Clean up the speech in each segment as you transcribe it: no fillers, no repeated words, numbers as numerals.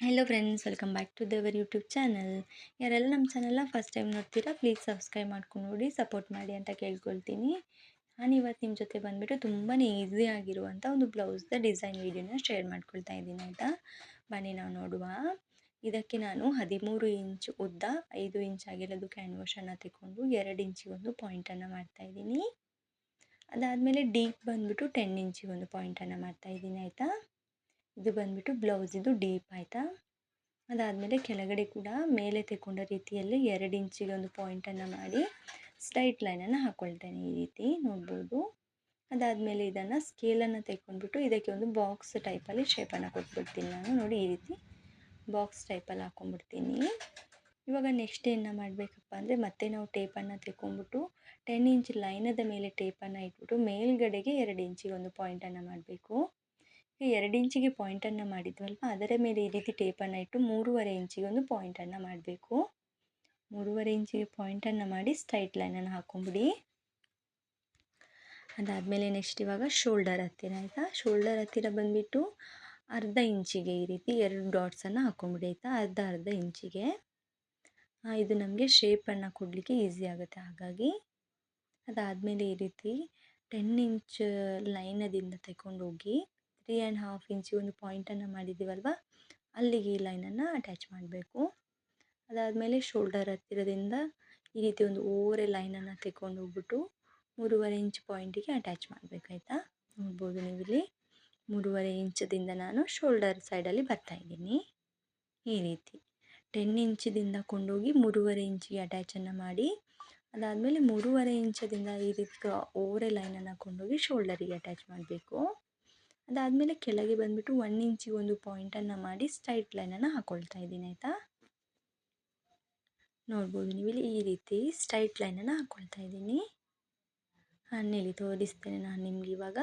Hello friends, welcome back to ದವರ್ YouTube channel. ಯಾರೆಲ್ಲ ನಮ್ಮ ಚಾನಲ್ನ ಫಸ್ಟ್ ಟೈಮ್ ನೋಡ್ತೀರಾ, ಪ್ಲೀಸ್ ಸಬ್ಸ್ಕ್ರೈಬ್ ಮಾಡ್ಕೊಂಡು ನೋಡಿ, ಸಪೋರ್ಟ್ ಮಾಡಿ ಅಂತ ಕೇಳ್ಕೊಳ್ತೀನಿ. ನಾನು ಇವತ್ತು ನಿಮ್ಮ ಜೊತೆ ಬಂದುಬಿಟ್ಟು ತುಂಬಾ ಈಸಿ ಆಗಿರುವಂಥ ಒಂದು ಬ್ಲೌಸ್ದ ಡಿಸೈನ್ ವೀಡಿಯೋನ ಶೇರ್ ಮಾಡ್ಕೊಳ್ತಾ ಇದ್ದೀನಿ ಆಯಿತಾ. ಬನ್ನಿ ನಾವು ನೋಡುವ. ಇದಕ್ಕೆ ನಾನು 13 ಇಂಚ್ ಉದ್ದ, 5 ಇಂಚ್ ಆಗಿರೋದು ಕ್ಯಾನ್ವಾಸನ್ನು ತೆಗೊಂಡು 2 ಇಂಚಿಗೆ ಒಂದು ಪಾಯಿಂಟನ್ನು ಮಾಡ್ತಾಯಿದ್ದೀನಿ. ಅದಾದಮೇಲೆ ಡೀಪ್ ಬಂದುಬಿಟ್ಟು 10 ಇಂಚಿಗೆ ಒಂದು ಪಾಯಿಂಟನ್ನು ಮಾಡ್ತಾಯಿದ್ದೀನಿ ಆಯಿತಾ. ಇದು ಬಂದುಬಿಟ್ಟು ಬ್ಲೌಸಿದು ಡೀಪ್ ಆಯಿತಾ. ಅದಾದಮೇಲೆ ಕೆಳಗಡೆ ಕೂಡ ಮೇಲೆ ತೆಗೊಂಡ ರೀತಿಯಲ್ಲಿ 2 ಇಂಚಿಗೆ ಒಂದು ಪಾಯಿಂಟನ್ನು ಮಾಡಿ ಸ್ಟ್ರೈಟ್ ಲೈನನ್ನು ಹಾಕ್ಕೊಳ್ತೇನೆ, ಈ ರೀತಿ ನೋಡ್ಬೋದು. ಅದಾದಮೇಲೆ ಇದನ್ನು ಸ್ಕೇಲನ್ನು ತೆಗೊಂಡ್ಬಿಟ್ಟು ಇದಕ್ಕೆ ಒಂದು ಬಾಕ್ಸ್ ಟೈಪಲ್ಲಿ ಶೇಪನ್ನು ಕೊಟ್ಬಿಡ್ತೀನಿ ನಾನು. ನೋಡಿ, ಈ ರೀತಿ ಬಾಕ್ಸ್ ಟೈಪಲ್ಲಿ ಹಾಕ್ಕೊಂಡ್ಬಿಡ್ತೀನಿ. ಇವಾಗ ನೆಕ್ಸ್ಟ್ ಏನು ಮಾಡಬೇಕಪ್ಪ ಅಂದರೆ, ಮತ್ತೆ ನಾವು ಟೇಪನ್ನು ತೆಗೊಂಡ್ಬಿಟ್ಟು 10 ಇಂಚ್ ಲೈನದ ಮೇಲೆ ಟೇಪನ್ನು ಇಟ್ಬಿಟ್ಟು ಮೇಲ್ಗಡೆಗೆ 2 ಇಂಚಿಗೆ ಒಂದು ಪಾಯಿಂಟನ್ನು ಮಾಡಬೇಕು. 2 ಇಂಚಿಗೆ ಪಾಯಿಂಟನ್ನು ಮಾಡಿದ್ವಲ್ವ, ಅದರ ಮೇಲೆ ಈ ರೀತಿ ಟೇಪನ್ನು ಇಟ್ಟು 3.5 ಇಂಚಿಗೆ ಒಂದು ಪಾಯಿಂಟನ್ನು ಮಾಡಬೇಕು. 3.5 ಇಂಚಿಗೆ ಪಾಯಿಂಟನ್ನು ಮಾಡಿ ಸ್ಟ್ರೈಟ್ ಲೈನನ್ನು ಹಾಕ್ಕೊಂಬಿಡಿ. ಅದಾದಮೇಲೆ ನೆಕ್ಸ್ಟ್ ಇವಾಗ ಶೋಲ್ಡರ್ ಹತ್ತಿರ ಆಯಿತಾ. ಶೋಲ್ಡರ್ ಹತ್ತಿರ ಬಂದುಬಿಟ್ಟು ಅರ್ಧ ಇಂಚಿಗೆ ಈ ರೀತಿ 2 ಡಾಟ್ಸನ್ನು ಹಾಕ್ಕೊಂಬಿಡಿ ಆಯಿತಾ, ಅರ್ಧ ಇಂಚಿಗೆ. ಇದು ನಮಗೆ ಶೇಪನ್ನು ಕೊಡಲಿಕ್ಕೆ ಈಸಿ ಆಗುತ್ತೆ ಹಾಗಾಗಿ. ಅದಾದಮೇಲೆ ಈ ರೀತಿ 10 ಇಂಚ್ ಲೈನದಿಂದ ತಗೊಂಡೋಗಿ 3.5 ಇಂಚಿಗೆ ಒಂದು ಪಾಯಿಂಟನ್ನು ಮಾಡಿದ್ದೀವಲ್ವ, ಅಲ್ಲಿಗೆ ಈ ಲೈನನ್ನು ಅಟ್ಯಾಚ್ ಮಾಡಬೇಕು. ಅದಾದಮೇಲೆ ಶೋಲ್ಡರ್ ಹತ್ತಿರದಿಂದ ಈ ರೀತಿ ಒಂದು ಓರೆ ಲೈನನ್ನು ತೆಗೊಂಡು ಹೋಗ್ಬಿಟ್ಟು 3.5 ಇಂಚ್ ಪಾಯಿಂಟಿಗೆ ಅಟ್ಯಾಚ್ ಮಾಡಬೇಕಾಯ್ತಾ. ನೋಡ್ಬೋದು ನೀವಿಲ್ಲಿ 3.5 ಇಂಚದಿಂದ ನಾನು ಶೋಲ್ಡರ್ ಸೈಡಲ್ಲಿ ಬರ್ತಾಯಿದ್ದೀನಿ. ಈ ರೀತಿ 10 ಇಂಚಿದಿಂದ ಕೊಂಡೋಗಿ 3.5 ಇಂಚಿಗೆ ಅಟ್ಯಾಚನ್ನು ಮಾಡಿ, ಅದಾದಮೇಲೆ 3.5 ಇಂಚದಿಂದ ಈ ರೀತಿ ಓರೆ ಲೈನನ್ನು ಕೊಂಡೋಗಿ ಶೋಲ್ಡರಿಗೆ ಅಟ್ಯಾಚ್ ಮಾಡಬೇಕು. ಅದಾದಮೇಲೆ ಕೆಳಗೆ ಬಂದುಬಿಟ್ಟು 1 ಇಂಚಿಗೆ ಒಂದು ಪಾಯಿಂಟನ್ನು ಮಾಡಿ ಸ್ಟ್ರೈಟ್ ಲೈನನ್ನು ಹಾಕ್ಕೊಳ್ತಾ ಇದ್ದೀನಿ ಆಯಿತಾ. ನೋಡ್ಬೋದು ನೀವಿಲ್ಲಿ ಈ ರೀತಿ ಸ್ಟ್ರೈಟ್ ಲೈನನ್ನು ಹಾಕ್ಕೊಳ್ತಾ ಇದ್ದೀನಿ. ಇಲ್ಲಿ ತೋರಿಸ್ತೇನೆ ನಾನು ನಿಮ್ಗೆ ಇವಾಗ.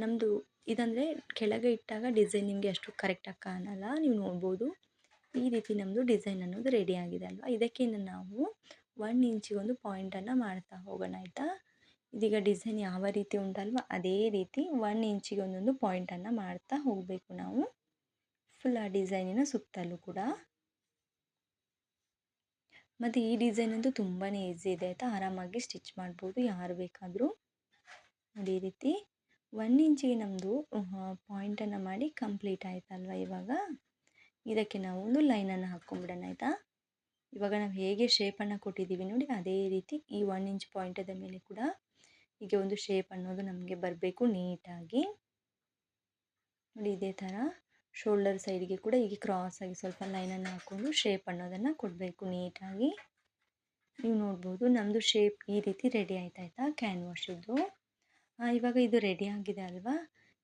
ನಮ್ಮದು ಇದಂದರೆ ಕೆಳಗೆ ಇಟ್ಟಾಗ ಡಿಸೈನ್ ನಿಮಗೆ ಅಷ್ಟು ಕರೆಕ್ಟಾಗಿ ಕಾಣಲ್ಲ, ನೀವು ನೋಡ್ಬೋದು. ಈ ರೀತಿ ನಮ್ಮದು ಡಿಸೈನ್ ಅನ್ನೋದು ರೆಡಿ ಆಗಿದೆ ಅಲ್ವಾ. ಇದಕ್ಕೆ ನಾವು 1 ಇಂಚಿಗೆ ಒಂದು ಪಾಯಿಂಟನ್ನು ಮಾಡ್ತಾ ಹೋಗೋಣ ಆಯಿತಾ. ಇದೀಗ ಡಿಸೈನ್ ಯಾವ ರೀತಿ ಉಂಟಲ್ವ ಅದೇ ರೀತಿ 1 ಇಂಚಿಗೆ ಒಂದೊಂದು ಪಾಯಿಂಟನ್ನು ಮಾಡ್ತಾ ಹೋಗಬೇಕು ನಾವು, ಫುಲ್ ಆ ಡಿಸೈನಿನ ಸುತ್ತಲೂ ಕೂಡ. ಮತ್ತು ಈ ಡಿಸೈನ್ ಅಂತೂ ತುಂಬಾ ಈಸಿ ಇದೆ ಆಯಿತಾ, ಆರಾಮಾಗಿ ಸ್ಟಿಚ್ ಮಾಡ್ಬೋದು ಯಾರು ಬೇಕಾದರೂ. ನೋಡಿ, ಈ ರೀತಿ 1 ಇಂಚಿಗೆ ನಮ್ಮದು ಪಾಯಿಂಟನ್ನು ಮಾಡಿ ಕಂಪ್ಲೀಟ್ ಆಯ್ತಲ್ವ. ಇವಾಗ ಇದಕ್ಕೆ ನಾವು ಒಂದು ಲೈನನ್ನು ಹಾಕ್ಕೊಂಬಿಡೋಣ ಆಯಿತಾ. ಇವಾಗ ನಾವು ಹೇಗೆ ಶೇಪನ್ನು ಕೊಟ್ಟಿದ್ದೀವಿ ನೋಡಿ, ಅದೇ ರೀತಿ ಈ 1 ಇಂಚ್ ಪಾಯಿಂಟದ ಮೇಲೆ ಕೂಡ ಹೀಗೆ ಒಂದು ಶೇಪ್ ಅನ್ನೋದು ನಮಗೆ ಬರಬೇಕು ನೀಟಾಗಿ. ನೋಡಿ, ಇದೇ ಥರ ಶೋಲ್ಡರ್ ಸೈಡ್ಗೆ ಕೂಡ ಹೀಗೆ ಕ್ರಾಸಾಗಿ ಸ್ವಲ್ಪ ಲೈನನ್ನು ಹಾಕ್ಕೊಂಡು ಶೇಪ್ ಅನ್ನೋದನ್ನು ಕೊಡಬೇಕು ನೀಟಾಗಿ. ನೀವು ನೋಡ್ಬೋದು ನಮ್ಮದು ಶೇಪ್ ಈ ರೀತಿ ರೆಡಿ ಆಯ್ತಾಯ್ತಾ ಕ್ಯಾನ್ವಾಶದ್ದು. ಇವಾಗ ಇದು ರೆಡಿ ಆಗಿದೆ ಅಲ್ವಾ,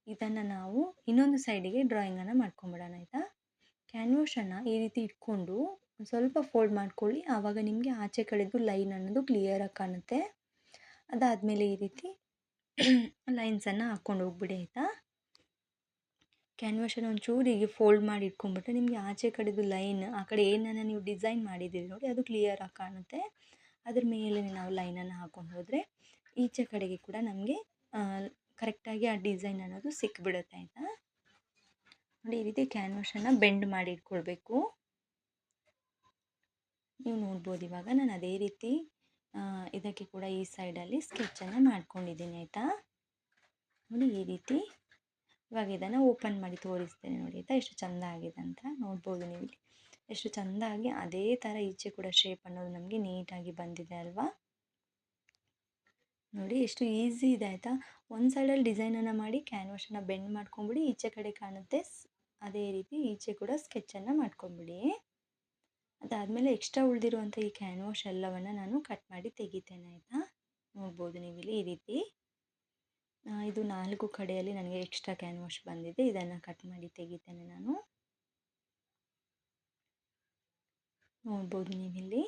ಇದನ್ನು ನಾವು ಇನ್ನೊಂದು ಸೈಡಿಗೆ ಡ್ರಾಯಿಂಗನ್ನು ಮಾಡ್ಕೊಂಬಿಡೋಣ ಆಯಿತಾ. ಕ್ಯಾನ್ವಾಶನ್ನು ಈ ರೀತಿ ಇಟ್ಕೊಂಡು ಸ್ವಲ್ಪ ಫೋಲ್ಡ್ ಮಾಡ್ಕೊಳ್ಳಿ, ಆವಾಗ ನಿಮಗೆ ಆಚೆ ಕಡೆದು ಲೈನ್ ಅನ್ನೋದು ಕ್ಲಿಯರಾಗಿ ಕಾಣುತ್ತೆ. ಅದಾದಮೇಲೆ ಈ ರೀತಿ ಲೈನ್ಸನ್ನು ಹಾಕ್ಕೊಂಡು ಹೋಗ್ಬಿಡಿ ಆಯಿತಾ. ಕ್ಯಾನ್ವಾಶನ್ನು ಒಂಚೂರು ಹೀಗೆ ಫೋಲ್ಡ್ ಮಾಡಿ ಇಟ್ಕೊಂಡ್ಬಿಟ್ರೆ ನಿಮಗೆ ಆಚೆ ಕಡೆದು ಲೈನ್, ಆ ಕಡೆ ಏನನ್ನು ನೀವು ಡಿಸೈನ್ ಮಾಡಿದ್ದೀರಿ ನೋಡಿ ಅದು ಕ್ಲಿಯರಾಗಿ ಕಾಣುತ್ತೆ. ಅದ್ರ ಮೇಲೆ ನಾವು ಲೈನನ್ನು ಹಾಕ್ಕೊಂಡು ಹೋದರೆ ಈಚೆ ಕಡೆಗೆ ಕೂಡ ನಮಗೆ ಕರೆಕ್ಟಾಗಿ ಆ ಡಿಸೈನ್ ಅನ್ನೋದು ಸಿಕ್ಬಿಡುತ್ತೆ ಆಯಿತಾ. ನೋಡಿ, ಈ ರೀತಿ ಕ್ಯಾನ್ವಾಶನ್ನು ಬೆಂಡ್ ಮಾಡಿ ಇಟ್ಕೊಳ್ಬೇಕು. ನೀವು ನೋಡ್ಬೋದು ಇವಾಗ ನಾನು ಅದೇ ರೀತಿ ಇದಕ್ಕೆ ಕೂಡ ಈ ಸೈಡಲ್ಲಿ ಸ್ಕೆಚ್ಚನ್ನು ಮಾಡ್ಕೊಂಡಿದ್ದೀನಿ ಆಯಿತಾ. ನೋಡಿ, ಈ ರೀತಿ ಇವಾಗ ಇದನ್ನು ಓಪನ್ ಮಾಡಿ ತೋರಿಸ್ತೇನೆ ನೋಡಿ ಆಯಿತಾ, ಎಷ್ಟು ಚೆಂದ ಆಗಿದೆ ಅಂತ. ನೋಡ್ಬೋದು ನೀವು ಇಲ್ಲಿ ಎಷ್ಟು ಚೆಂದಾಗಿ ಅದೇ ಥರ ಈಚೆ ಕೂಡ ಶೇಪ್ ಅನ್ನೋದು ನಮಗೆ ನೀಟಾಗಿ ಬಂದಿದೆ ಅಲ್ವಾ. ನೋಡಿ ಎಷ್ಟು ಈಸಿ ಇದೆ ಆಯಿತಾ. ಒಂದು ಸೈಡಲ್ಲಿ ಡಿಸೈನನ್ನು ಮಾಡಿ ಕ್ಯಾನ್ವಾಶನ್ನು ಬೆಂಡ್ ಮಾಡ್ಕೊಂಬಿಡಿ, ಈಚೆ ಕಡೆ ಕಾಣುತ್ತೆ. ಅದೇ ರೀತಿ ಈಚೆ ಕೂಡ ಸ್ಕೆಚ್ಚನ್ನು ಮಾಡ್ಕೊಂಬಿಡಿ. ಅದಾದಮೇಲೆ ಎಕ್ಸ್ಟ್ರಾ ಉಳಿದಿರುವಂಥ ಈ ಕ್ಯಾನ್ವಾಶ್ ಎಲ್ಲವನ್ನು ನಾನು ಕಟ್ ಮಾಡಿ ತೆಗಿತೇನೆ ಆಯಿತಾ. ನೋಡ್ಬೋದು ನೀವಿಲ್ಲಿ ಈ ರೀತಿ ಇದು 4 ಕಡೆಯಲ್ಲಿ ನನಗೆ ಎಕ್ಸ್ಟ್ರಾ ಕ್ಯಾನ್ವಾಶ್ ಬಂದಿದೆ, ಇದನ್ನು ಕಟ್ ಮಾಡಿ ತೆಗಿತೇನೆ ನಾನು. ನೋಡ್ಬೋದು ನೀವಿಲ್ಲಿ.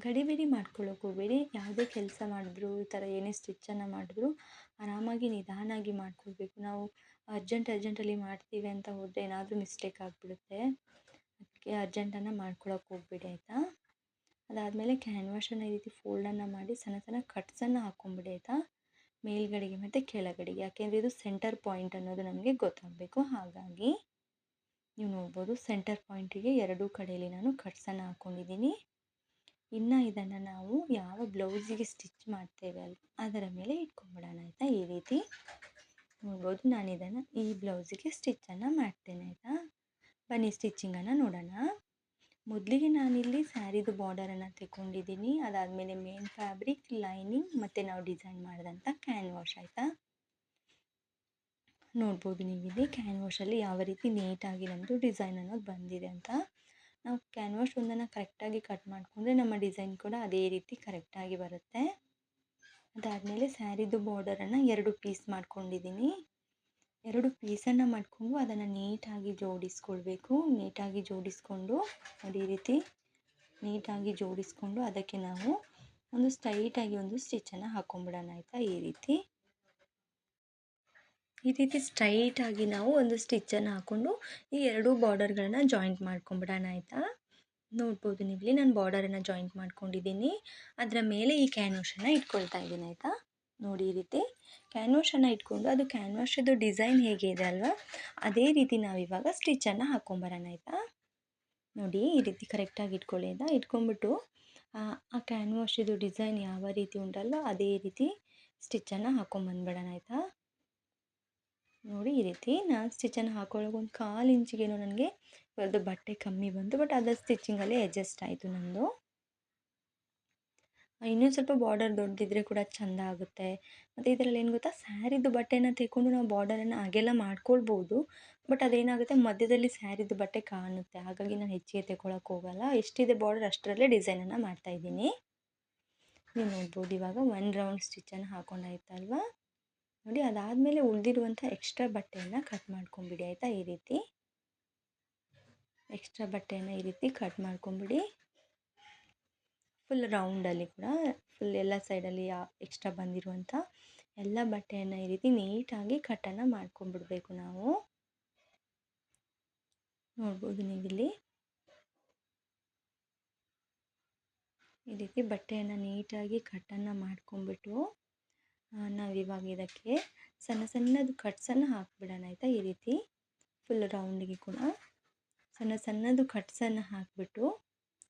ಗಡಿಬಿಡಿ ಮಾಡ್ಕೊಳ್ಳೋಕೆ ಹೋಗಬೇಡಿ, ಯಾವುದೇ ಕೆಲಸ ಮಾಡಿದ್ರು ಈ ಥರ ಏನೇ ಸ್ಟಿಚ್ಚನ್ನು ಮಾಡಿದ್ರು ಆರಾಮಾಗಿ ನಿಧಾನಾಗಿ ಮಾಡ್ಕೊಳ್ಬೇಕು. ನಾವು ಅರ್ಜೆಂಟಲ್ಲಿ ಮಾಡ್ತೀವಿ ಅಂತ ಹೋದರೆ ಏನಾದರೂ ಮಿಸ್ಟೇಕ್ ಆಗಿಬಿಡುತ್ತೆ, ಅದಕ್ಕೆ ಅರ್ಜೆಂಟನ್ನು ಮಾಡ್ಕೊಳಕ್ಕೆ ಹೋಗಬೇಡಿ ಆಯಿತಾ. ಅದಾದಮೇಲೆ ಕ್ಯಾನ್ವಾಶನ್ನು ಈ ರೀತಿ ಫೋಲ್ಡನ್ನು ಮಾಡಿ ಸಣ್ಣ ಸಣ್ಣ ಕಟ್ಸನ್ನು ಹಾಕ್ಕೊಂಬಿಡಿ ಆಯಿತಾ. ಮೇಲ್ಗಡೆಗೆ ಮತ್ತು ಕೆಳಗಡೆಗೆ, ಯಾಕೆಂದರೆ ಇದು ಸೆಂಟರ್ ಪಾಯಿಂಟ್ ಅನ್ನೋದು ನಮಗೆ ಗೊತ್ತಾಗಬೇಕು. ಹಾಗಾಗಿ ನೀವು ನೋಡ್ಬೋದು ಸೆಂಟರ್ ಪಾಯಿಂಟಿಗೆ ಎರಡೂ ಕಡೆಯಲ್ಲಿ ನಾನು ಕಟ್ಸನ್ನು ಹಾಕ್ಕೊಂಡಿದ್ದೀನಿ. ಇನ್ನು ಇದನ್ನು ನಾವು ಯಾವ ಬ್ಲೌಸಿಗೆ ಸ್ಟಿಚ್ ಮಾಡ್ತೇವೆ ಅಲ್ವ ಅದರ ಮೇಲೆ ಇಟ್ಕೊಂಡ್ಬಿಡೋಣ ಆಯಿತಾ. ಈ ರೀತಿ ನೋಡ್ಬೋದು ನಾನು ಇದನ್ನು ಈ ಬ್ಲೌಸಿಗೆ ಸ್ಟಿಚ್ಚನ್ನು ಮಾಡ್ತೇನೆ ಆಯಿತಾ. ಬನ್ನಿ ಸ್ಟಿಚ್ಚಿಂಗನ್ನು ನೋಡೋಣ. ಮೊದಲಿಗೆ ನಾನಿಲ್ಲಿ ಸ್ಯಾರಿದು ಬಾರ್ಡರನ್ನು ತೆಗೊಂಡಿದ್ದೀನಿ. ಅದಾದಮೇಲೆ ಮೇನ್ ಫ್ಯಾಬ್ರಿಕ್, ಲೈನಿಂಗ್ ಮತ್ತು ನಾವು ಡಿಸೈನ್ ಮಾಡಿದಂಥ ಕ್ಯಾನ್ವಾಶ್ ಆಯಿತಾ. ನೋಡ್ಬೋದು ನೀವಿಲ್ಲಿ ಕ್ಯಾನ್ವಾಶಲ್ಲಿ ಯಾವ ರೀತಿ ನೀಟಾಗಿ ನಮ್ಮದು ಡಿಸೈನ್ ಅನ್ನೋದು ಬಂದಿದೆ ಅಂತ. ನಾವು ಕ್ಯಾನ್ವಾಶ್ ಒಂದನ್ನು ಕರೆಕ್ಟಾಗಿ ಕಟ್ ಮಾಡಿಕೊಂಡ್ರೆ ನಮ್ಮ ಡಿಸೈನ್ ಕೂಡ ಅದೇ ರೀತಿ ಕರೆಕ್ಟಾಗಿ ಬರುತ್ತೆ. ಅದಾದಮೇಲೆ ಸ್ಯಾರಿದು ಬಾರ್ಡರನ್ನು 2 ಪೀಸ್ ಮಾಡ್ಕೊಂಡಿದ್ದೀನಿ. 2 ಪೀಸನ್ನು ಮಾಡಿಕೊಂಡು ಅದನ್ನು ನೀಟಾಗಿ ಜೋಡಿಸ್ಕೊಳ್ಬೇಕು. ನೀಟಾಗಿ ಜೋಡಿಸ್ಕೊಂಡು ಈ ರೀತಿ ನೀಟಾಗಿ ಜೋಡಿಸ್ಕೊಂಡು ಅದಕ್ಕೆ ನಾವು ಒಂದು ಸ್ಟ್ರೈಟಾಗಿ ಒಂದು ಸ್ಟಿಚ್ಚನ್ನು ಹಾಕ್ಕೊಂಬಿಡೋಣ ಆಯಿತಾ. ಈ ರೀತಿ ಸ್ಟ್ರೈಟಾಗಿ ನಾವು ಒಂದು ಸ್ಟಿಚ್ಚನ್ನು ಹಾಕ್ಕೊಂಡು ಈ 2 ಬಾರ್ಡರ್ಗಳನ್ನ ಜಾಯಿಂಟ್ ಮಾಡ್ಕೊಂಬಿಡೋಣ ಆಯಿತಾ. ನೋಡ್ಬೋದು ನೀವಿಲ್ಲಿ ನಾನು ಬಾರ್ಡರನ್ನು ಜಾಯಿಂಟ್ ಮಾಡ್ಕೊಂಡಿದ್ದೀನಿ. ಅದರ ಮೇಲೆ ಈ ಕ್ಯಾನ್ವಾಶನ್ನು ಇಟ್ಕೊಳ್ತಾ ಇದ್ದೀನಿ ಆಯಿತಾ. ನೋಡಿ ಈ ರೀತಿ ಕ್ಯಾನ್ವಾಶನ್ನು ಇಟ್ಕೊಂಡು ಅದು ಕ್ಯಾನ್ವಾಶದ್ದು ಡಿಸೈನ್ ಹೇಗೆ ಇದೆ ಅಲ್ವಾ ಅದೇ ರೀತಿ ನಾವಿವಾಗ ಸ್ಟಿಚ್ಚನ್ನು ಹಾಕ್ಕೊಂಬರೋಣ ಆಯಿತಾ. ನೋಡಿ ಈ ರೀತಿ ಕರೆಕ್ಟಾಗಿ ಇಟ್ಕೊಳ್ಳಿ ಆಯಿತಾ. ಇಟ್ಕೊಂಡ್ಬಿಟ್ಟು ಆ ಕ್ಯಾನ್ವಾಶದ್ದು ಡಿಸೈನ್ ಯಾವ ರೀತಿ ಉಂಟಲ್ವ ಅದೇ ರೀತಿ ಸ್ಟಿಚ್ಚನ್ನು ಹಾಕ್ಕೊಂಬಂದ್ಬಿಡೋಣ ಆಯಿತಾ. ನೋಡಿ ಈ ರೀತಿ ನಾನು ಸ್ಟಿಚ್ಚನ್ನು ಹಾಕೊಳ್ಳೋಕೆ ಒಂದು 1/4 ಇಂಚಿಗೇನೋ ನನಗೆ ಅದು ಬಟ್ಟೆ ಕಮ್ಮಿ ಬಂತು. ಬಟ್ ಅದರ ಸ್ಟಿಚ್ಚಿಂಗಲ್ಲಿ ಅಡ್ಜಸ್ಟ್ ಆಯಿತು ನನ್ನದು. ಇನ್ನೊಂದು ಸ್ವಲ್ಪ ಬಾರ್ಡರ್ ದೊಡ್ಡದಿದ್ದರೆ ಕೂಡ ಚೆಂದ ಆಗುತ್ತೆ. ಮತ್ತು ಇದರಲ್ಲಿ ಏನು ಗೊತ್ತಾ, ಸ್ಯಾರಿದು ಬಟ್ಟೆನ ತೆಕ್ಕೊಂಡು ನಾವು ಬಾರ್ಡರನ್ನು ಹಾಗೆಲ್ಲ ಮಾಡ್ಕೊಳ್ಬೋದು. ಬಟ್ ಅದೇನಾಗುತ್ತೆ ಮಧ್ಯದಲ್ಲಿ ಸ್ಯಾರಿದು ಬಟ್ಟೆ ಕಾಣುತ್ತೆ. ಹಾಗಾಗಿ ನಾನು ಹೆಚ್ಚಿಗೆ ತೆಗೊಳಕ್ಕೆ ಹೋಗಲ್ಲ. ಎಷ್ಟಿದೆ ಬಾರ್ಡರ್ ಅಷ್ಟರಲ್ಲೇ ಡಿಸೈನನ್ನು ಮಾಡ್ತಾಯಿದ್ದೀನಿ. ನೀವು ನೋಡ್ಬೋದು ಇವಾಗ 1 ರೌಂಡ್ ಸ್ಟಿಚ್ಚನ್ನು ಹಾಕ್ಕೊಂಡಾಯ್ತಲ್ವಾ. ನೋಡಿ ಅದಾದಮೇಲೆ ಉಳಿದಿರುವಂಥ ಎಕ್ಸ್ಟ್ರಾ ಬಟ್ಟೆಯನ್ನು ಕಟ್ ಮಾಡ್ಕೊಂಬಿಡಿ ಆಯಿತಾ. ಈ ರೀತಿ ಎಕ್ಸ್ಟ್ರಾ ಬಟ್ಟೆಯನ್ನು ಈ ರೀತಿ ಕಟ್ ಮಾಡ್ಕೊಂಬಿಡಿ. ಫುಲ್ ರೌಂಡಲ್ಲಿ ಕೂಡ ಫುಲ್ ಎಲ್ಲ ಸೈಡಲ್ಲಿ ಎಕ್ಸ್ಟ್ರಾ ಬಂದಿರುವಂಥ ಎಲ್ಲ ಬಟ್ಟೆಯನ್ನು ಈ ರೀತಿ ನೀಟಾಗಿ ಕಟ್ಟನ್ನು ಮಾಡ್ಕೊಂಬಿಡ್ಬೇಕು ನಾವು. ನೋಡ್ಬೋದು ನೀವಿಲ್ಲಿ ಈ ರೀತಿ ಬಟ್ಟೆಯನ್ನು ನೀಟಾಗಿ ಕಟ್ಟನ್ನು ಮಾಡ್ಕೊಂಬಿಟ್ಟು ನಾವಿವಾಗ ಇದಕ್ಕೆ ಸಣ್ಣ ಸಣ್ಣದು ಕಟ್ಸನ್ನು ಹಾಕ್ಬಿಡೋಣ ಆಯಿತಾ. ಈ ರೀತಿ ಫುಲ್ ರೌಂಡಿಗೆ ಕೂಡ ಸಣ್ಣದು ಕಟ್ಸನ್ನು ಹಾಕಿಬಿಟ್ಟು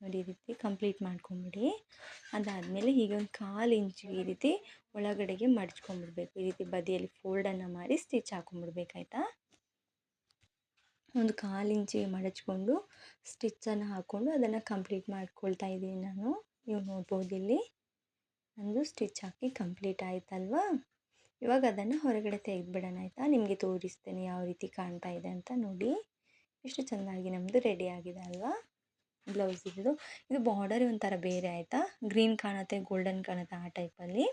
ನೋಡಿ ಈ ರೀತಿ ಕಂಪ್ಲೀಟ್ ಮಾಡ್ಕೊಂಬಿಡಿ. ಅದಾದಮೇಲೆ ಹೀಗೆ ಒಂದು 1/4 ಇಂಚಿಗೆ ಈ ರೀತಿ ಒಳಗಡೆಗೆ ಮಡ್ಚ್ಕೊಂಬಿಡ್ಬೇಕು. ಈ ರೀತಿ ಬದಿಯಲ್ಲಿ ಫೋಲ್ಡನ್ನು ಮಾಡಿ ಸ್ಟಿಚ್ ಹಾಕ್ಕೊಂಬಿಡ್ಬೇಕಾಯ್ತಾ. ಒಂದು 1/4 ಇಂಚಿಗೆ ಮಡಚ್ಕೊಂಡು ಸ್ಟಿಚ್ಚನ್ನು ಹಾಕ್ಕೊಂಡು ಅದನ್ನು ಕಂಪ್ಲೀಟ್ ಮಾಡ್ಕೊಳ್ತಾ ಇದ್ದೀನಿ ನಾನು. ನೀವು ನೋಡ್ಬೋದು ಇಲ್ಲಿ ನಂದು ಸ್ಟಿಚ್ ಹಾಕಿ ಕಂಪ್ಲೀಟ್ ಆಯ್ತಲ್ವಾ. ಇವಾಗ ಅದನ್ನು ಹೊರಗಡೆ ತೆಗೆದುಬಿಡೋಣ ಆಯಿತಾ. ನಿಮಗೆ ತೋರಿಸ್ತೇನೆ ಯಾವ ರೀತಿ ಕಾಣ್ತಾ ಇದೆ ಅಂತ. ನೋಡಿ ಎಷ್ಟು ಚೆಂದಾಗಿ ನಮ್ಮದು ರೆಡಿ ಆಗಿದೆ ಅಲ್ವಾ ಬ್ಲೌಸ್. ಇದು ಬಾರ್ಡರ್ ಒಂಥರ ಬೇರೆ ಆಯಿತಾ. ಗ್ರೀನ್ ಕಾಣುತ್ತೆ, ಗೋಲ್ಡನ್ ಕಾಣುತ್ತೆ ಆ ಟೈಪಲ್ಲಿ.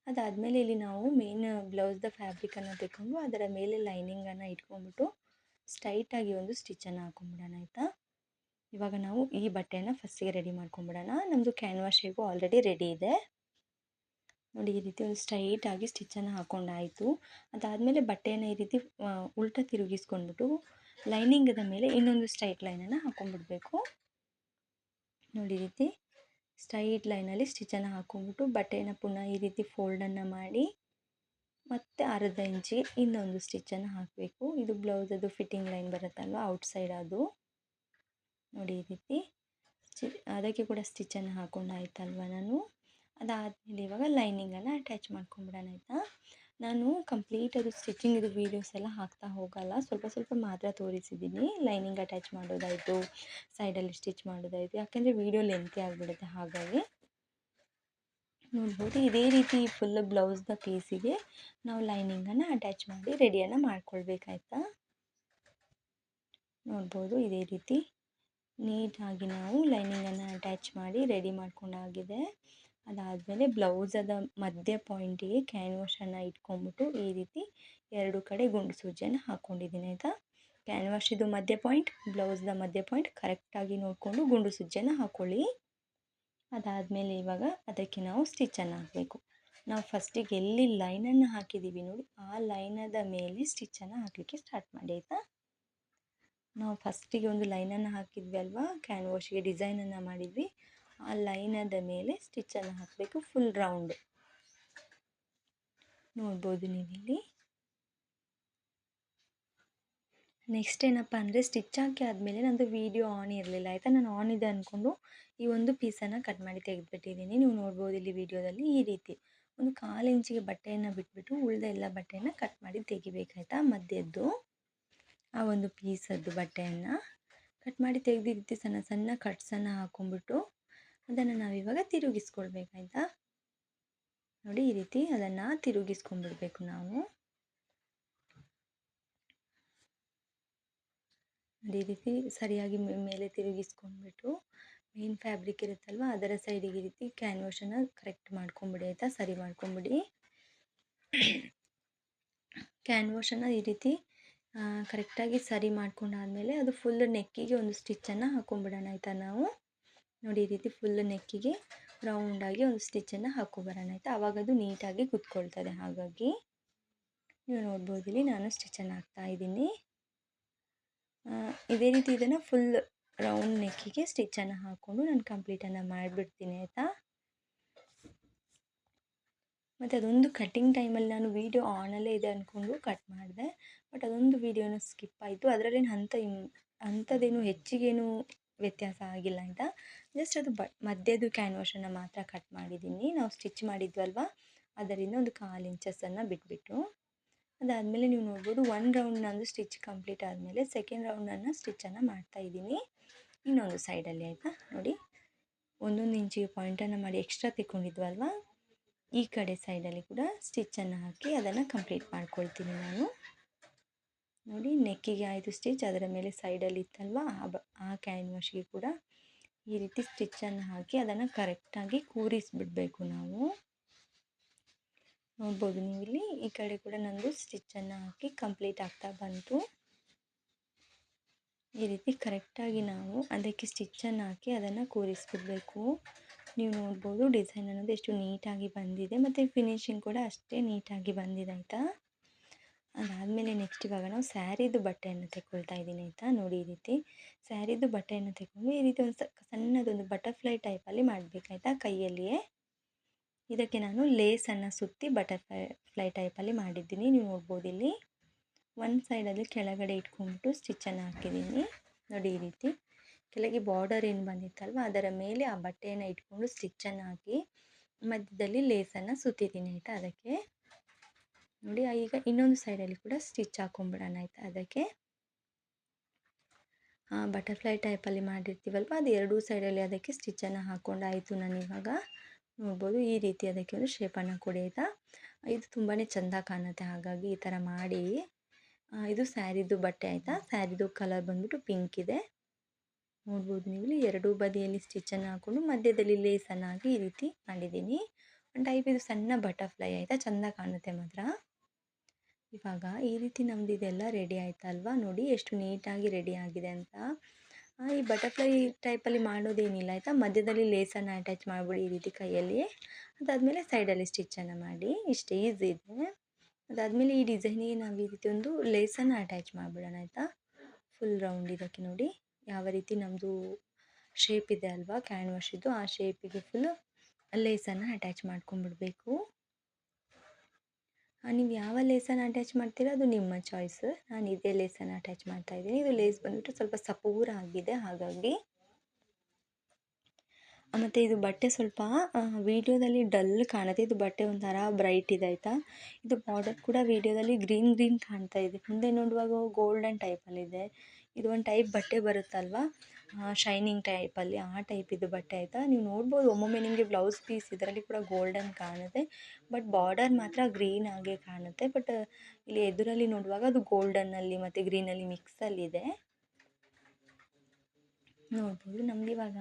ಅದಾದಮೇಲೆ ಇಲ್ಲಿ ನಾವು ಮೇನ್ ಬ್ಲೌಸ್ದ ಫ್ಯಾಬ್ರಿಕನ್ನು ತೆಕ್ಕೊಂಡು ಅದರ ಮೇಲೆ ಲೈನಿಂಗನ್ನು ಇಟ್ಕೊಂಡ್ಬಿಟ್ಟು ಸ್ಟ್ರೈಟಾಗಿ ಒಂದು ಸ್ಟಿಚ್ಚನ್ನು ಹಾಕ್ಕೊಂಬಿಡೋಣ ಆಯಿತಾ. ಇವಾಗ ನಾವು ಈ ಬಟ್ಟೆಯನ್ನು ಫಸ್ಟಿಗೆ ರೆಡಿ ಮಾಡ್ಕೊಂಬಿಡೋಣ. ನಮ್ಮದು ಕ್ಯಾನ್ವಾಶ್ ಹೇಗೂ ಆಲ್ರೆಡಿ ರೆಡಿ ಇದೆ. ನೋಡಿ ಈ ರೀತಿ ಒಂದು ಸ್ಟ್ರೈಟಾಗಿ ಸ್ಟಿಚ್ಚನ್ನು ಹಾಕ್ಕೊಂಡಾಯಿತು. ಅದಾದಮೇಲೆ ಬಟ್ಟೆಯನ್ನು ಈ ರೀತಿ ಉಲ್ಟ ತಿರುಗಿಸ್ಕೊಂಡ್ಬಿಟ್ಟು ಲೈನಿಂಗದ ಮೇಲೆ ಇನ್ನೊಂದು ಸ್ಟ್ರೈಟ್ ಲೈನನ್ನು ಹಾಕ್ಕೊಂಡ್ಬಿಡ್ಬೇಕು. ನೋಡಿ ಈ ರೀತಿ ಸ್ಟ್ರೈಟ್ ಲೈನಲ್ಲಿ ಸ್ಟಿಚ್ಚನ್ನು ಹಾಕ್ಕೊಂಡ್ಬಿಟ್ಟು ಬಟ್ಟೆಯನ್ನು ಪುನಃ ಈ ರೀತಿ ಫೋಲ್ಡನ್ನು ಮಾಡಿ ಮತ್ತು 1/2 ಇಂಚಿಗೆ ಇನ್ನೊಂದು ಸ್ಟಿಚ್ಚನ್ನು ಹಾಕಬೇಕು. ಇದು ಬ್ಲೌಸದು ಫಿಟ್ಟಿಂಗ್ ಲೈನ್ ಬರುತ್ತಲ್ವ ಔಟ್ಸೈಡ್ ಅದು. ನೋಡಿ ಈ ರೀತಿ ಅದಕ್ಕೆ ಕೂಡ ಸ್ಟಿಚ್ಚನ್ನು ಹಾಕ್ಕೊಂಡಾಯ್ತಲ್ವ ನಾನು. ಅದಾದಮೇಲೆ ಇವಾಗ ಲೈನಿಂಗನ್ನು ಅಟ್ಯಾಚ್ ಮಾಡ್ಕೊಂಬಿಡೋಣ ಆಯಿತಾ. ನಾನು ಕಂಪ್ಲೀಟ್ ಅದು ಸ್ಟಿಚಿಂಗಿದು ವೀಡಿಯೋಸ್ ಎಲ್ಲ ಹಾಕ್ತಾ ಹೋಗಲ್ಲ, ಸ್ವಲ್ಪ ಸ್ವಲ್ಪ ಮಾತ್ರ ತೋರಿಸಿದ್ದೀನಿ. ಲೈನಿಂಗ್ ಅಟ್ಯಾಚ್ ಮಾಡೋದಾಯಿತು, ಸೈಡಲ್ಲಿ ಸ್ಟಿಚ್ ಮಾಡೋದಾಯಿತು, ಯಾಕೆಂದರೆ ವೀಡಿಯೋ ಲೆಂತಿ ಆಗಿಬಿಡುತ್ತೆ. ಹಾಗಾಗಿ ನೋಡ್ಬೋದು ಇದೇ ರೀತಿ ಫುಲ್ ಬ್ಲೌಸ್ದ ಪೀಸಿಗೆ ನಾವು ಲೈನಿಂಗನ್ನು ಅಟ್ಯಾಚ್ ಮಾಡಿ ರೆಡಿಯನ್ನು ಮಾಡ್ಕೊಳ್ಬೇಕಾಯ್ತಾ. ನೋಡ್ಬೋದು ಇದೇ ರೀತಿ ನೀಟಾಗಿ ನಾವು ಲೈನಿಂಗನ್ನು ಅಟ್ಯಾಚ್ ಮಾಡಿ ರೆಡಿ ಮಾಡ್ಕೊಂಡಾಗಿದೆ. ಅದಾದಮೇಲೆ ಬ್ಲೌಸದ ಮಧ್ಯ ಪಾಯಿಂಟಿಗೆ ಕ್ಯಾನ್ವಾಶನ್ನು ಇಟ್ಕೊಂಡ್ಬಿಟ್ಟು ಈ ರೀತಿ 2 ಕಡೆ ಗುಂಡು ಸೂಜಿಯನ್ನು ಹಾಕ್ಕೊಂಡಿದ್ದೀನಿ ಆಯಿತಾ. ಕ್ಯಾನ್ವಾಶಿದು ಮಧ್ಯ ಪಾಯಿಂಟ್, ಬ್ಲೌಸ್ದ ಮಧ್ಯ ಪಾಯಿಂಟ್ ಕರೆಕ್ಟಾಗಿ ನೋಡಿಕೊಂಡು ಗುಂಡು ಸೂಜಿಯನ್ನು ಹಾಕ್ಕೊಳ್ಳಿ. ಅದಾದಮೇಲೆ ಇವಾಗ ಅದಕ್ಕೆ ನಾವು ಸ್ಟಿಚ್ಚನ್ನು ಹಾಕಬೇಕು. ನಾವು ಫಸ್ಟಿಗೆ ಎಲ್ಲಿ ಲೈನನ್ನು ಹಾಕಿದ್ದೀವಿ ನೋಡಿ ಆ ಲೈನದ ಮೇಲೆ ಸ್ಟಿಚ್ಚನ್ನು ಹಾಕಲಿಕ್ಕೆ ಸ್ಟಾರ್ಟ್ ಮಾಡಿ ಆಯಿತಾ. ನಾವು ಫಸ್ಟಿಗೆ ಒಂದು ಲೈನನ್ನು ಹಾಕಿದ್ವಿ ಅಲ್ವಾ, ಕ್ಯಾನ್ವಾಶಿಗೆ ಡಿಸೈನನ್ನು ಮಾಡಿದ್ವಿ, ಆ ಲೈನದ ಮೇಲೆ ಸ್ಟಿಚ್ಚನ್ನು ಹಾಕಬೇಕು ಫುಲ್ ರೌಂಡ್. ನೋಡ್ಬೋದು ನೀವಿಲ್ಲಿ. ನೆಕ್ಸ್ಟ್ ಏನಪ್ಪ ಅಂದರೆ ಸ್ಟಿಚ್ ಹಾಕಿ ಆದಮೇಲೆ ನಂದು ವೀಡಿಯೋ ಆನ್ ಇರಲಿಲ್ಲ ಆಯಿತಾ. ನಾನು ಆನ್ ಇದೆ ಅಂದ್ಕೊಂಡು ಈ ಒಂದು ಪೀಸನ್ನು ಕಟ್ ಮಾಡಿ ತೆಗೆದುಬಿಟ್ಟಿದ್ದೀನಿ. ನೀವು ನೋಡ್ಬೋದು ಇಲ್ಲಿ ವೀಡಿಯೋದಲ್ಲಿ ಈ ರೀತಿ ಒಂದು 1/4 ಇಂಚಿಗೆ ಬಟ್ಟೆಯನ್ನು ಬಿಟ್ಬಿಟ್ಟು ಉಳಿದ ಎಲ್ಲ ಬಟ್ಟೆಯನ್ನು ಕಟ್ ಮಾಡಿ ತೆಗಿಬೇಕಾಯ್ತಾ. ಮಧ್ಯದ್ದು ಆ ಒಂದು ಪೀಸದ್ದು ಬಟ್ಟೆಯನ್ನು ಕಟ್ ಮಾಡಿ ತೆಗೆದು ಈ ರೀತಿ ಸಣ್ಣ ಸಣ್ಣ ಕಟ್ಸನ್ನು ಹಾಕ್ಕೊಂಬಿಟ್ಟು ಅದನ್ನು ನಾವಿವಾಗ ತಿರುಗಿಸ್ಕೊಳ್ಬೇಕಾಯ್ತಾ. ನೋಡಿ ಈ ರೀತಿ ಅದನ್ನು ತಿರುಗಿಸ್ಕೊಂಡ್ಬಿಡ್ಬೇಕು ನಾವು. ಈ ರೀತಿ ಸರಿಯಾಗಿ ಮೇಲೆ ತಿರುಗಿಸ್ಕೊಂಡ್ಬಿಟ್ಟು ಮೇನ್ ಫ್ಯಾಬ್ರಿಕ್ ಇರುತ್ತಲ್ವ ಅದರ ಸೈಡಿಗೆ ಈ ರೀತಿ ಕ್ಯಾನ್ವಾಶನ್ನು ಕರೆಕ್ಟ್ ಮಾಡ್ಕೊಂಬಿಡಿ ಆಯಿತಾ, ಸರಿ ಮಾಡ್ಕೊಂಬಿಡಿ. ಕ್ಯಾನ್ವಾಶನ್ನು ಈ ರೀತಿ ಕರೆಕ್ಟಾಗಿ ಸರಿ ಮಾಡ್ಕೊಂಡಾದಮೇಲೆ ಅದು ಫುಲ್ ನೆಕ್ಕಿಗೆ ಒಂದು ಸ್ಟಿಚ್ಚನ್ನು ಹಾಕ್ಕೊಂಬಿಡೋಣ ಆಯಿತಾ ನಾವು. ನೋಡಿ ಈ ರೀತಿ ಫುಲ್ ನೆಕ್ಕಿಗೆ ರೌಂಡಾಗಿ ಒಂದು ಸ್ಟಿಚ್ಚನ್ನು ಹಾಕ್ಕೊಬರೋಣ ಆಯಿತಾ. ಆವಾಗ ಅದು ನೀಟಾಗಿ ಕುತ್ಕೊಳ್ತದೆ. ಹಾಗಾಗಿ ನೀವು ನೋಡ್ಬೋದು ಇಲ್ಲಿ ನಾನು ಸ್ಟಿಚ್ಚನ್ನು ಹಾಕ್ತಾಯಿದ್ದೀನಿ. ಇದೇ ರೀತಿ ಇದನ್ನು ಫುಲ್ ರೌಂಡ್ ನೆಕ್ಕಿಗೆ ಸ್ಟಿಚ್ಚನ್ನು ಹಾಕ್ಕೊಂಡು ನಾನು ಕಂಪ್ಲೀಟನ್ನು ಮಾಡಿಬಿಡ್ತೀನಿ ಆಯಿತಾ. ಮತ್ತು ಅದೊಂದು ಕಟ್ಟಿಂಗ್ ಟೈಮಲ್ಲಿ ನಾನು ವೀಡಿಯೋ ಆನಲ್ಲೇ ಇದೆ ಅಂದ್ಕೊಂಡು ಕಟ್ ಮಾಡಿದೆ, ಬಟ್ ಅದೊಂದು ವೀಡಿಯೋನ ಸ್ಕಿಪ್ ಆಯಿತು. ಅದರಲ್ಲೇನು ಅಂಥದ್ದೇನು ಹೆಚ್ಚಿಗೇನು ವ್ಯತ್ಯಾಸ ಆಗಿಲ್ಲ ಆಯಿತಾ. ಜಸ್ಟ್ ಅದು ಮಧ್ಯದ್ದು ಕ್ಯಾನ್ವಾಶನ್ನು ಮಾತ್ರ ಕಟ್ ಮಾಡಿದ್ದೀನಿ. ನಾವು ಸ್ಟಿಚ್ ಮಾಡಿದ್ವಲ್ವ ಅದರಿಂದ ಒಂದು 1/4 ಇಂಚಸನ್ನು ಬಿಟ್ಬಿಟ್ಟು. ಅದಾದಮೇಲೆ ನೀವು ನೋಡ್ಬೋದು 1 ರೌಂಡ್ ನಂದು ಸ್ಟಿಚ್ ಕಂಪ್ಲೀಟ್ ಆದಮೇಲೆ ಸೆಕೆಂಡ್ ರೌಂಡನ್ನು ಸ್ಟಿಚ್ಚನ್ನು ಮಾಡ್ತಾಯಿದ್ದೀನಿ ಇನ್ನೊಂದು ಸೈಡಲ್ಲಿ ಆಯಿತಾ. ನೋಡಿ 1 ಇಂಚಿಗೆ ಪಾಯಿಂಟನ್ನು ಮಾಡಿ ಎಕ್ಸ್ಟ್ರಾ ತೆಕ್ಕೊಂಡಿದ್ವಲ್ವ ಈ ಕಡೆ ಸೈಡಲ್ಲಿ ಕೂಡ ಸ್ಟಿಚ್ಚನ್ನು ಹಾಕಿ ಅದನ್ನು ಕಂಪ್ಲೀಟ್ ಮಾಡ್ಕೊಳ್ತೀನಿ ನಾನು. ನೋಡಿ ನೆಕ್ಕಿಗೆ ಆಯಿತು ಸ್ಟಿಚ್, ಅದರ ಮೇಲೆ ಸೈಡಲ್ಲಿ ಇತ್ತಲ್ವ ಆ ಕ್ಯಾನ್ವಾಶ್ಗೆ ಕೂಡ ಈ ರೀತಿ ಸ್ಟಿಚ್ಚನ್ನು ಹಾಕಿ ಅದನ್ನು ಕರೆಕ್ಟಾಗಿ ಕೂರಿಸಿಬಿಡಬೇಕು ನಾವು. ನೋಡ್ಬೋದು ನೀವಿಲ್ಲಿ ಈ ಕಡೆ ಕೂಡ ನಂದು ಸ್ಟಿಚ್ಚನ್ನು ಹಾಕಿ ಕಂಪ್ಲೀಟ್ ಆಗ್ತಾ ಬಂತು. ಈ ರೀತಿ ಕರೆಕ್ಟಾಗಿ ನಾವು ಅದಕ್ಕೆ ಸ್ಟಿಚ್ಚನ್ನು ಹಾಕಿ ಅದನ್ನು ಕೂರಿಸ್ಬಿಡಬೇಕು. ನೀವು ನೋಡ್ಬೋದು ಡಿಸೈನ್ ಅನ್ನೋದು ಎಷ್ಟು ನೀಟಾಗಿ ಬಂದಿದೆ ಮತ್ತು ಫಿನಿಶಿಂಗ್ ಕೂಡ ಅಷ್ಟೇ ನೀಟಾಗಿ ಬಂದಿದೆ ಆಯಿತಾ. ಅದಾದಮೇಲೆ ನೆಕ್ಸ್ಟ್ ಇವಾಗ ನಾವು ಸ್ಯಾರಿದು ಬಟ್ಟೆಯನ್ನು ತೆಕ್ಕೊಳ್ತಾ ಇದ್ದೀನಿ ಆಯಿತಾ. ನೋಡಿ ಈ ರೀತಿ ಸ್ಯಾರಿದು ಬಟ್ಟೆಯನ್ನು ತೆಕ್ಕೊಂಡು ಈ ರೀತಿ ಒಂದು ಸಣ್ಣದೊಂದು ಬಟರ್ಫ್ಲೈ ಟೈಪಲ್ಲಿ ಮಾಡಬೇಕಾಯ್ತಾ ಕೈಯಲ್ಲಿಯೇ. ಇದಕ್ಕೆ ನಾನು ಲೇಸನ್ನು ಸುತ್ತಿ ಬಟರ್ಫ್ಲೈ ಟೈಪಲ್ಲಿ ಮಾಡಿದ್ದೀನಿ. ನೀವು ನೋಡ್ಬೋದು ಇಲ್ಲಿ ಒಂದು ಸೈಡಲ್ಲಿ ಕೆಳಗಡೆ ಇಟ್ಕೊಂಡ್ಬಿಟ್ಟು ಸ್ಟಿಚ್ಚನ್ನು ಹಾಕಿದ್ದೀನಿ. ನೋಡಿ ಈ ರೀತಿ ಕೆಳಗೆ ಬಾರ್ಡರ್ ಏನು ಬಂದಿತ್ತಲ್ವ ಅದರ ಮೇಲೆ ಆ ಬಟ್ಟೆಯನ್ನು ಇಟ್ಕೊಂಡು ಸ್ಟಿಚ್ಚನ್ನು ಹಾಕಿ ಮಧ್ಯದಲ್ಲಿ ಲೇಸನ್ನು ಸುತ್ತಿದ್ದೀನಿ ಆಯಿತಾ. ಅದಕ್ಕೆ ನೋಡಿ ಈಗ ಇನ್ನೊಂದು ಸೈಡಲ್ಲಿ ಕೂಡ ಸ್ಟಿಚ್ ಹಾಕ್ಕೊಂಬಿಡೋಣ ಆಯಿತಾ. ಅದಕ್ಕೆ ಬಟರ್ಫ್ಲೈ ಟೈಪಲ್ಲಿ ಮಾಡಿರ್ತೀವಲ್ವ ಅದು ಎರಡೂ ಸೈಡಲ್ಲಿ ಅದಕ್ಕೆ ಸ್ಟಿಚ್ಚನ್ನು ಹಾಕ್ಕೊಂಡಾಯಿತು. ನಾನು ಇವಾಗ ನೋಡ್ಬೋದು ಈ ರೀತಿ ಅದಕ್ಕೆ ಒಂದು ಶೇಪನ್ನು ಕೊಡಿ ಆಯಿತಾ. ಇದು ತುಂಬಾ ಚೆಂದ ಕಾಣುತ್ತೆ, ಹಾಗಾಗಿ ಈ ಥರ ಮಾಡಿ. ಇದು ಸ್ಯಾರಿದು ಬಟ್ಟೆ ಆಯಿತಾ. ಸ್ಯಾರಿದು ಕಲರ್ ಬಂದ್ಬಿಟ್ಟು ಪಿಂಕ್ ಇದೆ. ನೋಡ್ಬೋದು ನೀವು ಇಲ್ಲಿ ಎರಡೂ ಬದಿಯಲ್ಲಿ ಸ್ಟಿಚ್ಚನ್ನು ಹಾಕ್ಕೊಂಡು ಮಧ್ಯದಲ್ಲಿ ಲೇಸನ್ನು ಹಾಕಿ ಈ ರೀತಿ ಮಾಡಿದ್ದೀನಿ. ಒಂದು ಟೈಪ್ ಇದು ಸಣ್ಣ ಬಟರ್ಫ್ಲೈ ಆಯಿತಾ, ಚೆಂದ ಕಾಣುತ್ತೆ ಮಾತ್ರ. ಇವಾಗ ಈ ರೀತಿ ನಮ್ದು ಇದೆಲ್ಲ ರೆಡಿ ಆಯ್ತಲ್ವಾ. ನೋಡಿ ಎಷ್ಟು ನೀಟಾಗಿ ರೆಡಿ ಆಗಿದೆ ಅಂತ. ಈ ಬಟರ್ಫ್ಲೈ ಟೈಪಲ್ಲಿ ಮಾಡೋದೇನಿಲ್ಲ ಆಯಿತಾ. ಮಧ್ಯದಲ್ಲಿ ಲೇಸನ್ನು ಅಟ್ಯಾಚ್ ಮಾಡಿಬಿಡಿ ಈ ರೀತಿ ಕೈಯಲ್ಲಿ. ಅದಾದಮೇಲೆ ಸೈಡಲ್ಲಿ ಸ್ಟಿಚ್ಚನ್ನು ಮಾಡಿ, ಇಷ್ಟು ಈಸಿ ಇದೆ. ಅದಾದಮೇಲೆ ಈ ಡಿಸೈನಿಗೆ ನಾವು ಈ ರೀತಿ ಒಂದು ಲೇಸನ್ನು ಅಟ್ಯಾಚ್ ಮಾಡಿಬಿಡೋಣ ಆಯಿತಾ. ಫುಲ್ ರೌಂಡ್ ಇದಕ್ಕೆ ನೋಡಿ ಯಾವ ರೀತಿ ನಮ್ಮದು ಶೇಪ್ ಇದೆ ಅಲ್ವಾ ಕ್ಯಾನ್ವಾಶಿದ್ದು, ಆ ಶೇಪಿಗೆ ಫುಲ್ಲು ಲೇಸನ್ನು ಅಟ್ಯಾಚ್ ಮಾಡ್ಕೊಂಡ್ಬಿಡ್ಬೇಕು. ನೀವು ಯಾವ ಲೇಸನ್ನು ಅಟ್ಯಾಚ್ ಮಾಡ್ತೀರಾ ಅದು ನಿಮ್ಮ ಚಾಯ್ಸ್. ನಾನು ಇದೇ ಲೇಸನ್ನು ಅಟ್ಯಾಚ್ ಮಾಡ್ತಾಯಿದ್ದೀನಿ. ಇದು ಲೇಸ್ ಬಂದುಬಿಟ್ಟು ಸ್ವಲ್ಪ ಸಪೂರ ಆಗಿದೆ ಹಾಗಾಗಿ. ಮತ್ತು ಇದು ಬಟ್ಟೆ ಸ್ವಲ್ಪ ವೀಡಿಯೋದಲ್ಲಿ ಡಲ್ ಕಾಣುತ್ತೆ, ಇದು ಬಟ್ಟೆ ಒಂಥರ ಬ್ರೈಟ್ ಇದೆ ಆಯಿತಾ. ಇದು ಬಾರ್ಡರ್ ಕೂಡ ವೀಡಿಯೋದಲ್ಲಿ ಗ್ರೀನ್ ಕಾಣ್ತಾ ಇದೆ, ಮುಂದೆ ನೋಡುವಾಗ ಗೋಲ್ಡನ್ ಟೈಪಲ್ಲಿದೆ. ಇದು ಒಂದು ಟೈಪ್ ಬಟ್ಟೆ ಬರುತ್ತಲ್ವ ಶೈನಿಂಗ್ ಟೈಪಲ್ಲಿ, ಆ ಟೈಪ್ ಇದು ಬಟ್ಟೆ ಆಯಿತಾ. ನೀವು ನೋಡ್ಬೋದು ಒಮ್ಮೊಮ್ಮೆ ನಿಮಗೆ ಬ್ಲೌಸ್ ಪೀಸ್ ಇದರಲ್ಲಿ ಕೂಡ ಗೋಲ್ಡನ್ ಕಾಣುತ್ತೆ, ಬಟ್ ಬಾರ್ಡರ್ ಮಾತ್ರ ಗ್ರೀನ್ ಆಗೇ ಕಾಣುತ್ತೆ. ಬಟ್ ಇಲ್ಲಿ ಎದುರಲ್ಲಿ ನೋಡುವಾಗ ಅದು ಗೋಲ್ಡನ್ನಲ್ಲಿ ಮತ್ತು ಗ್ರೀನಲ್ಲಿ ಮಿಕ್ಸಲ್ಲಿದೆ. ನೋಡ್ಬೋದು ನಮ್ಗೆ ಇವಾಗ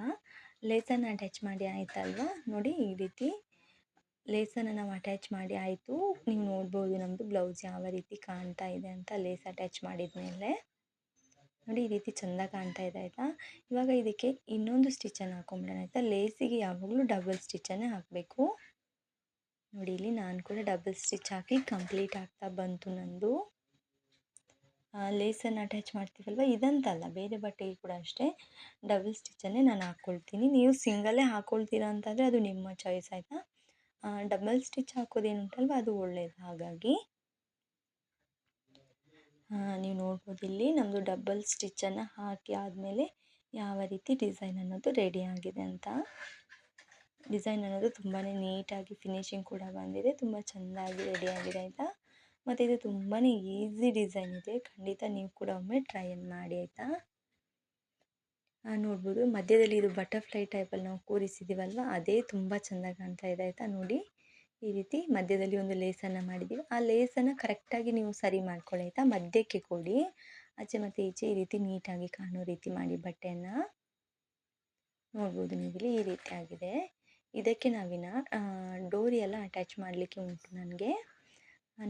ಲೇಸನ್ನು ಅಟ್ಯಾಚ್ ಮಾಡಿ ಆಯಿತಲ್ವಾ. ನೋಡಿ ಈ ರೀತಿ ಲೇಸನ್ನು ನಾವು ಅಟ್ಯಾಚ್ ಮಾಡಿ ಆಯಿತು. ನೀವು ನೋಡ್ಬೋದು ನಮ್ಮದು ಬ್ಲೌಸ್ ಯಾವ ರೀತಿ ಕಾಣ್ತಾ ಇದೆ ಅಂತ ಲೇಸ್ ಅಟ್ಯಾಚ್ ಮಾಡಿದ ಮೇಲೆ. ನೋಡಿ ಈ ರೀತಿ ಚೆಂದ ಕಾಣ್ತಾ ಇದೆ ಆಯಿತಾ. ಇವಾಗ ಇದಕ್ಕೆ ಇನ್ನೊಂದು ಸ್ಟಿಚ್ಚನ್ನು ಹಾಕ್ಕೊಂಬಿಡೋಣ ಆಯಿತಾ. ಲೇಸಿಗೆ ಯಾವಾಗಲೂ ಡಬಲ್ ಸ್ಟಿಚ್ಚನ್ನೇ ಹಾಕಬೇಕು. ನೋಡಿ ಇಲ್ಲಿ ನಾನು ಕೂಡ ಡಬಲ್ ಸ್ಟಿಚ್ ಹಾಕಿ ಕಂಪ್ಲೀಟ್ ಆಗ್ತಾ ಬಂತು ನಂದು. ಲೇಸನ್ನು ಅಟ್ಯಾಚ್ ಮಾಡ್ತೀವಲ್ವ ಇದಂತಲ್ಲ, ಬೇರೆ ಬಟ್ಟೆಗೆ ಕೂಡ ಅಷ್ಟೇ ಡಬಲ್ ಸ್ಟಿಚ್ಚನ್ನೇ ನಾನು ಹಾಕ್ಕೊಳ್ತೀನಿ. ನೀವು ಸಿಂಗಲ್ಲೇ ಹಾಕ್ಕೊಳ್ತೀರಾ ಅಂತಂದರೆ ಅದು ನಿಮ್ಮ ಚಾಯ್ಸ್ ಆಯಿತಾ. ಡಬಲ್ ಸ್ಟಿಚ್ ಹಾಕೋದೇನುಂಟಲ್ವ ಅದು ಒಳ್ಳೆಯದು. ಹಾಗಾಗಿ ನೀವು ನೋಡ್ಬೋದು ಇಲ್ಲಿ ನಮ್ಮದು ಡಬಲ್ ಸ್ಟಿಚ್ಚನ್ನು ಹಾಕಿ ಆದಮೇಲೆ ಯಾವ ರೀತಿ ಡಿಸೈನ್ ಅನ್ನೋದು ರೆಡಿ ಆಗಿದೆ ಅಂತ. ಡಿಸೈನ್ ಅನ್ನೋದು ತುಂಬಾ ನೀಟಾಗಿ ಫಿನಿಶಿಂಗ್ ಕೂಡ ಬಂದಿದೆ, ತುಂಬ ಚೆಂದಾಗಿ ರೆಡಿ ಆಗಿದೆ ಆಯಿತಾ. ಮತ್ತು ಇದು ತುಂಬಾ ಈಸಿ ಡಿಸೈನ್ ಇದೆ, ಖಂಡಿತ ನೀವು ಕೂಡ ಒಮ್ಮೆ ಟ್ರೈಯನ್ನು ಮಾಡಿ ಆಯಿತಾ. ನೋಡ್ಬೋದು ಮಧ್ಯದಲ್ಲಿ ಇದು ಬಟರ್ಫ್ಲೈ ಟೈಪಲ್ಲಿ ನಾವು ಕೂರಿಸಿದ್ದೀವಲ್ವ, ಅದೇ ತುಂಬ ಚೆಂದ ಕಾಣ್ತಾ ಇದೆ ಆಯಿತಾ. ನೋಡಿ ಈ ರೀತಿ ಮಧ್ಯದಲ್ಲಿ ಒಂದು ಲೇಸನ್ನು ಮಾಡಿದ್ದೀವಿ, ಆ ಲೇಸನ್ನು ಕರೆಕ್ಟಾಗಿ ನೀವು ಸರಿ ಮಾಡ್ಕೊಳ್ಳಿ ಆಯಿತಾ. ಮಧ್ಯಕ್ಕೆ ಕೊಡಿ, ಆಚೆ ಮತ್ತು ಈಚೆ ಈ ರೀತಿ ನೀಟಾಗಿ ಕಾಣೋ ರೀತಿ ಮಾಡಿ ಬಟ್ಟೆಯನ್ನು. ನೋಡ್ಬೋದು ನೀವಿಲ್ಲಿ ಈ ರೀತಿ ಆಗಿದೆ. ಇದಕ್ಕೆ ನಾವಿನ್ನು ಡೋರಿ ಎಲ್ಲ ಅಟ್ಯಾಚ್ ಮಾಡಲಿಕ್ಕೆ ಉಂಟು ನನಗೆ.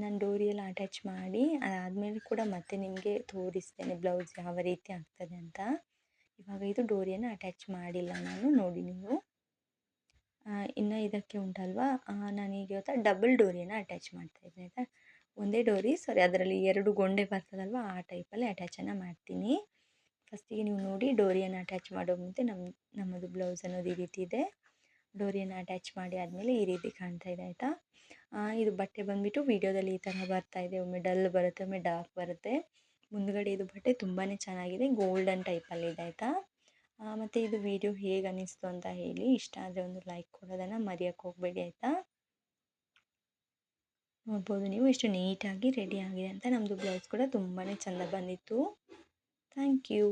ನಾನು ಡೋರಿ ಎಲ್ಲ ಅಟ್ಯಾಚ್ ಮಾಡಿ ಅದಾದಮೇಲೆ ಕೂಡ ಮತ್ತೆ ನಿಮಗೆ ತೋರಿಸ್ತೇನೆ ಬ್ಲೌಸ್ ಯಾವ ರೀತಿ ಆಗ್ತದೆ ಅಂತ. ಇವಾಗ ಇದು ಡೋರಿಯನ್ನು ಅಟ್ಯಾಚ್ ಮಾಡಿಲ್ಲ ನಾನು, ನೋಡಿ ನೀವು. ಇನ್ನು ಇದಕ್ಕೆ ಉಂಟಲ್ವಾ, ನಾನೀಗ ಇವತ್ತು ಡಬಲ್ ಡೋರಿಯನ್ನು ಅಟ್ಯಾಚ್ ಮಾಡ್ತಾಯಿದ್ದೀನಿ ಆಯಿತಾ. ಒಂದೇ ಡೋರಿ ಅದರಲ್ಲಿ 2 ಗೊಂಡೆ ಬರ್ತದಲ್ವ, ಆ ಟೈಪಲ್ಲಿ ಅಟ್ಯಾಚನ್ನು ಮಾಡ್ತೀನಿ. ಫಸ್ಟಿಗೆ ನೀವು ನೋಡಿ ಡೋರಿಯನ್ನು ಅಟ್ಯಾಚ್ ಮಾಡೋ ಮುಂದೆ ನಮ್ಮದು ಬ್ಲೌಸ್ ಅನ್ನೋದು ಈ ರೀತಿ ಇದೆ. ಡೋರಿಯನ್ನು ಅಟ್ಯಾಚ್ ಮಾಡಿ ಆದಮೇಲೆ ಈ ರೀತಿ ಕಾಣ್ತಾ ಇದೆ ಆಯಿತಾ. ಇದು ಬಟ್ಟೆ ಬಂದುಬಿಟ್ಟು ವೀಡಿಯೋದಲ್ಲಿ ಈ ಥರ ಬರ್ತಾಯಿದೆ, ಒಮ್ಮೆ ಡಲ್ ಬರುತ್ತೆ, ಒಮ್ಮೆ ಡಾರ್ಕ್ ಬರುತ್ತೆ. ಮುಂದುಗಡೆ ಇದು ಬಟ್ಟೆ ತುಂಬಾ ಚೆನ್ನಾಗಿದೆ, ಗೋಲ್ಡನ್ ಟೈಪಲ್ಲಿದೆ ಆಯಿತಾ. ಮತ್ತು ಇದು ವಿಡಿಯೋ ಹೇಗೆ ಅನ್ನಿಸ್ತು ಅಂತ ಹೇಳಿ, ಇಷ್ಟ ಆದರೆ ಒಂದು ಲೈಕ್ ಕೊಡೋದನ್ನು ಮರೆಯೋಕ್ಕೆ ಹೋಗಬೇಡಿ ಆಯಿತಾ. ನೋಡ್ಬೋದು ನೀವು ಎಷ್ಟು ನೀಟಾಗಿ ರೆಡಿ ಆಗಿದೆ ಅಂತ. ನಮ್ಮದು ಬ್ಲೌಸ್ ಕೂಡ ತುಂಬಾ ಚೆಂದ ಬಂದಿತ್ತು. Thank you.